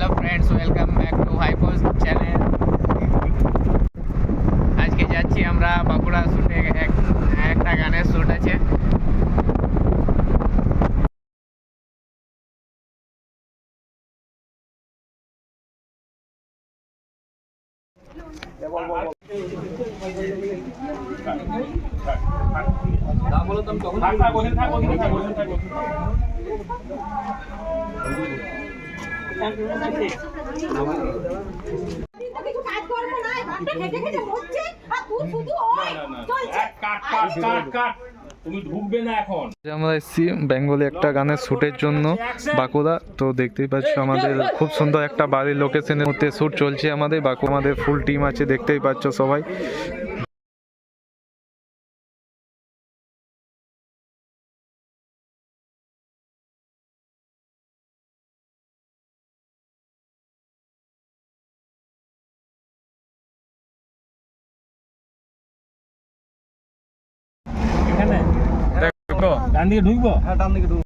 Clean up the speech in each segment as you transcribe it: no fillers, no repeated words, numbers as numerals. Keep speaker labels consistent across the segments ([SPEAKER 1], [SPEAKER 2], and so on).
[SPEAKER 1] Hello friends, welcome back to হাইপোস channel. আজকে যাচ্ছি আমরা বাঁকুড়া শ্যুটে, একটা গানের শ্যুট আছে। আমরা এসেছি বেঙ্গলি একটা গানের শ্যুটের জন্য বাঁকুড়া। তো দেখতেই পাচ্ছ আমাদের খুব সুন্দর একটা বাড়ির লোকেশনের মধ্যে শ্যুট চলছে আমাদের বাঁকুড়া। আমাদের ফুল টিম আছে, দেখতেই পাচ্ছ সবাই।
[SPEAKER 2] ডান দিকে ঢুকবো? হ্যাঁ, ডান দিকে ঢুকবো।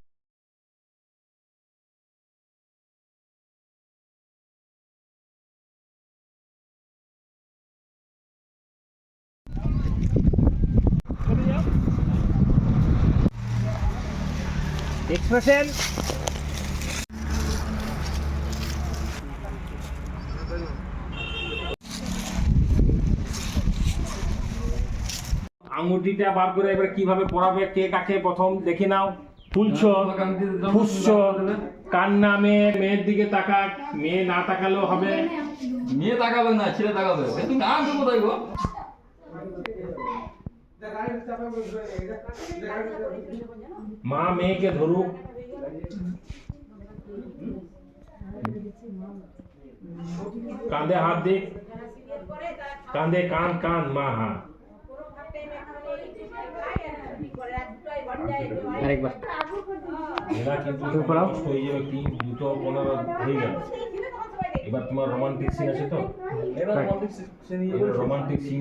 [SPEAKER 2] এক্সপ্রেশন আঙুটিটা বার করে এবার কিভাবে পড়াবে, কে কাকে প্রথম দেখে নাও। ফুলছ ফুসছ, কান্না মেয়ের দিকে তাকা, মেয়ে না তাকালেও হবে।
[SPEAKER 3] মেয়ে তাকাবে না, ছেলে তাকাবে। তুই গান তো কোথায় গো?
[SPEAKER 2] মা মেয়েকে ধরুক, কাঁধে হাত দিক, কাঁধে কান কান মা হা। এরা কিন্তু কষ্ট হয়ে যাবে, 3:15 হয়ে গেল। এবার তোমার রোমান্টিক সিন আছে তো? রোমান্টিক সিন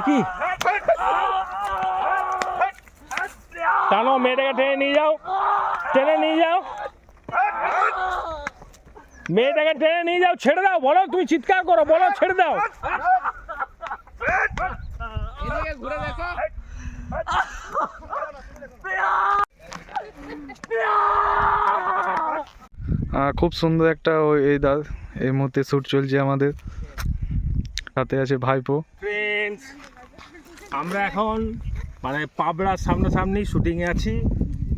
[SPEAKER 2] কি টানো, মেয়েটাকে টেনে নিয়ে যাও, টেনে নিয়ে যাও, মেয়েটাকে টেনে নিয়ে যাও, ছেড়ে দাও। বলো, তুমি চিৎকার করো, বলো ছেড়ে দাও।
[SPEAKER 1] ঘুরে দেখো।
[SPEAKER 4] খুব সুন্দর একটা এই মুহূর্তে শ্যুট চলছে আমাদের, সাথে আছে ভাইপো।
[SPEAKER 2] ফ্রেন্ডস, আমরা এখন মানে পাবড়ার সামনাসামনি শুটিংয়ে আছি।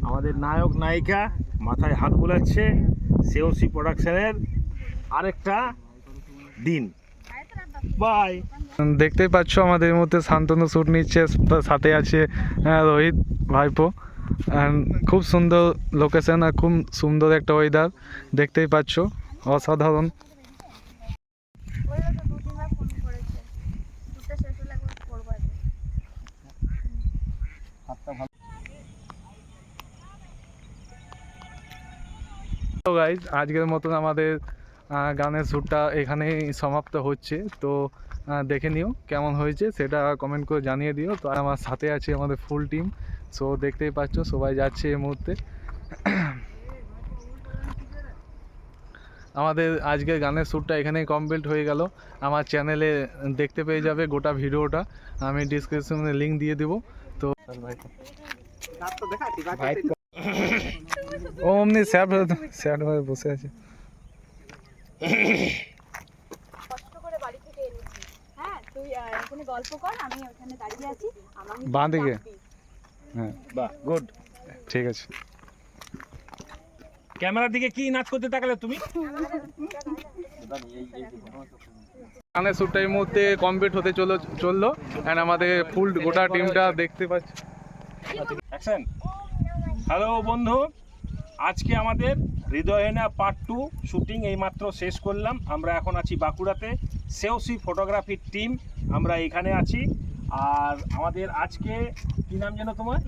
[SPEAKER 2] আমাদের নায়ক নায়িকা মাথায় হাত বোলাচ্ছে। সেওসি প্রোডাকশনের আরেকটা দিন। বাই।
[SPEAKER 4] দেখতেই পাচ্ছ আমাদের মধ্যে শান্তনু শ্যুট নিচ্ছে, সাথে আছে রোহিত ভাইপো। খুব সুন্দর লোকেশন আর খুব সুন্দর একটা ওয়েদার, দেখতেই পাচ্ছ, অসাধারণ। তো গাইজ, আজকের মতন আমাদের গানের শ্যুটটা এখানেই সমাপ্ত হচ্ছে। তো দেখে নিও কেমন হয়েছে, সেটা কমেন্ট করে জানিয়ে দিও। তো আমার সাথে আছে আমাদের ফুল টিম। সো দেখতেই পাচ্ছ সবাই যাচ্ছে এই মুহূর্তে। আমাদের আজকের গানের শ্যুটটা এখানেই কমপ্লিট হয়ে গেল। আমার চ্যানেলে দেখতে পেয়ে যাবে গোটা ভিডিওটা, আমি ডিসক্রিপশনে লিঙ্ক দিয়ে দেবো। তো ও অমনি স্যাড হয়ে বসে আছে। বাঁ দিকে? হ্যাঁ,
[SPEAKER 2] বাহ, গুড,
[SPEAKER 4] ঠিক আছে।
[SPEAKER 2] ক্যামেরার দিকে কি নাচ করতে তাকালে তুমি?
[SPEAKER 4] গানের শ্যুটটা এই মুহূর্তে কমপ্লিট হতে চললো অ্যান্ড আমাদের ফুল গোটা টিমটা দেখতে পাচ্ছি।
[SPEAKER 2] অ্যাকশন। হ্যালো বন্ধু, আজকে আমাদের হৃদয়হীনা পার্ট 2 শুটিং এইমাত্র শেষ করলাম। আমরা এখন আছি বাঁকুড়াতে, সেওসি ফটোগ্রাফির টিম আমরা এখানে আছি। আর আমাদের আজকে কি নাম যেন তোমার?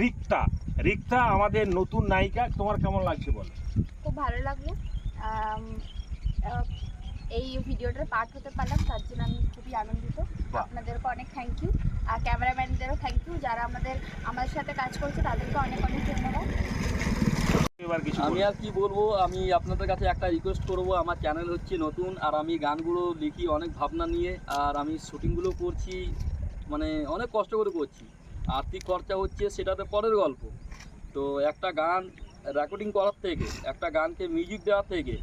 [SPEAKER 2] রিক্তা। রিক্তা আমাদের নতুন নায়িকা। তোমার কেমন লাগছে বলো?
[SPEAKER 5] খুব ভালো লাগলো, এই ভিডিওটার পার্ট হতে পারলাম, তার জন্য আমি খুবই আনন্দিত। অনেক থ্যাংক ইউ, আর ক্যামেরাম্যানদেরও থ্যাংক ইউ, যারা আমাদের সাথে কাজ করছে তাদেরকে অনেক অনেক ধন্যবাদ।
[SPEAKER 2] এবার কিছু
[SPEAKER 3] আমি আর কি বলবো, আমি আপনাদের কাছে একটা রিকোয়েস্ট করব, আমার চ্যানেল হচ্ছে নতুন, আর আমি গানগুলো লিখি অনেক ভাবনা নিয়ে, আর আমি শুটিংগুলো করছি মানে অনেক কষ্ট করে করছি, আর্থিক খরচা হচ্ছে সেটাতে পরের গল্প। তো একটা গান রেকর্ডিং করার থেকে, একটা গানকে মিউজিক দেওয়ার থেকে,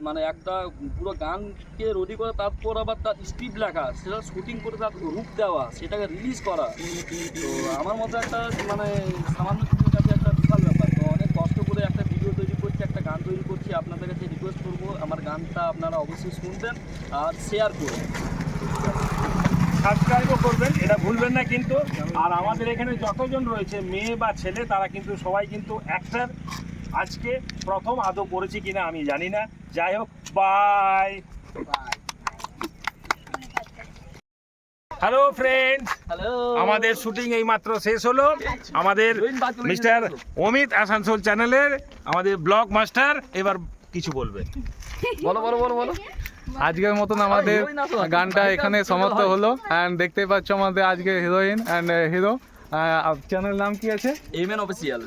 [SPEAKER 3] মানে একটা পুরো গানকে রেডি করে তারপর আবার তার স্ক্রিপ্ট লেখা, সেটা শুটিং করে তার রূপ দেওয়া, সেটাকে রিলিজ করা, তো আমার মতো একটা মানে সামান্য কিছুর কাছে একটা বিশাল ব্যাপার। তো অনেক কষ্ট করে একটা ভিডিও তৈরি করছি, একটা গান তৈরি করছি। আপনাদের কাছে রিকোয়েস্ট করবো আমার গানটা আপনারা অবশ্যই শুনবেন আর শেয়ার করবেন,
[SPEAKER 2] সাবস্ক্রাইবও করবেন, এটা ভুলবেন না কিন্তু। আর আমাদের এখানে যতজন রয়েছে মেয়ে বা ছেলে, তারা কিন্তু সবাই কিন্তু অ্যাক্টর। আজকে প্রথম আদৌ করেছি কিনা আমি জানি না, যাই হোক, বাই। হ্যালো ফ্রেন্ডস,
[SPEAKER 3] হ্যালো
[SPEAKER 2] আমাদের শুটিং এই মাত্র শেষ হলো। আমাদের মিস্টার অমিত আসানসোল চ্যানেলের আমাদের ব্লগ মাস্টার এবার কিছু বলবে।
[SPEAKER 3] বলো বলো বলো বলো।
[SPEAKER 4] আজকের মতন আমাদের গানটা এখানে সমাপ্ত হলো। অ্যান্ড দেখতেই পাচ্ছ আমাদের আজকে হিরোইন অ্যান্ড হিরো। চ্যানেল নাম কি আছে?
[SPEAKER 3] MN official.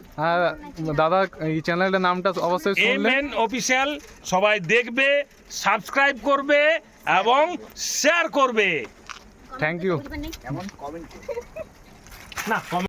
[SPEAKER 4] দাদা এই চ্যানেলটার নামটা অবশ্যই শুনলে।
[SPEAKER 2] এমএন অফিসিয়াল সবাই দেখবে, সাবস্ক্রাইব করবে এবং শেয়ার করবে।
[SPEAKER 4] Thank you.
[SPEAKER 2] না